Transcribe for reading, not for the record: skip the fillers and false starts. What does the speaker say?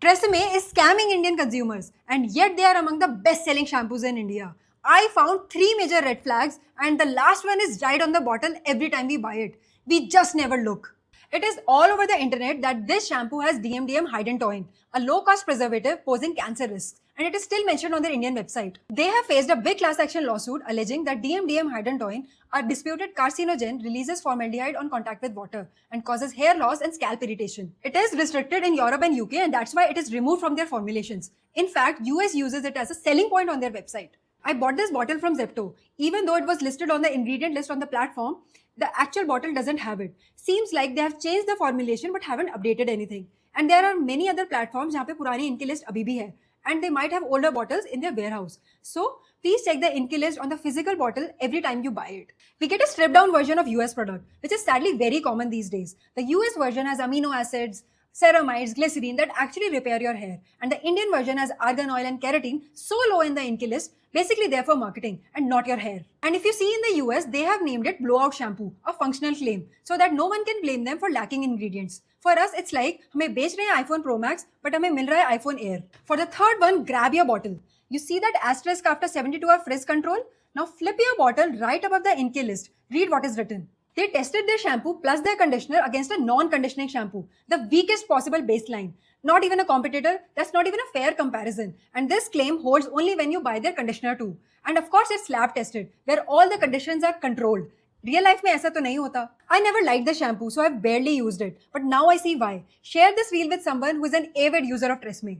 TRESemmé is scamming Indian consumers, and yet they are among the best-selling shampoos in India. I found three major red flags, and the last one is right on the bottle every time we buy it. We just never look. It is all over the internet that this shampoo has DMDM hydantoin, a low-cost preservative posing cancer risks, and it is still mentioned on their Indian website. They have faced a big class action lawsuit alleging that DMDM hydantoin, a disputed carcinogen, releases formaldehyde on contact with water and causes hair loss and scalp irritation. It is restricted in Europe and UK, and that's why it is removed from their formulations. In fact, US uses it as a selling point on their website. I bought this bottle from Zepto. Even though it was listed on the ingredient list on the platform, the actual bottle doesn't have it. Seems like they have changed the formulation but haven't updated anything. And there are many other platforms जहाँ पे पुरानी इनकी list अभी भी है. And they might have older bottles in their warehouse. So, please check the Inki list on the physical bottle every time you buy it. We get a stripped down version of US product, which is sadly very common these days. The US version has amino acids, ceramides, glycerine that actually repair your hair. And the Indian version has argan oil and keratin so low in the Inki list, basically there for marketing and not your hair. And if you see in the US, they have named it blowout shampoo, a functional claim, so that no one can blame them for lacking ingredients. For us, it's like, हमें बेच रहे हैं iPhone Pro Max, but हमें मिल रहा है iPhone Air. For the third one, grab your bottle. You see that asterisk after 72-hour frizz control? Now flip your bottle right above the Inki list. Read what is written. They tested their shampoo plus their conditioner against a non-conditioning shampoo, the weakest possible baseline. Not even a competitor, that's not even a fair comparison. And this claim holds only when you buy their conditioner too. And of course it's lab tested, where all the conditions are controlled. Real life में ऐसा तो नहीं होता. I never liked the shampoo, so I've barely used it. But now I see why. Share this reel with someone who is an avid user of TRESemmé.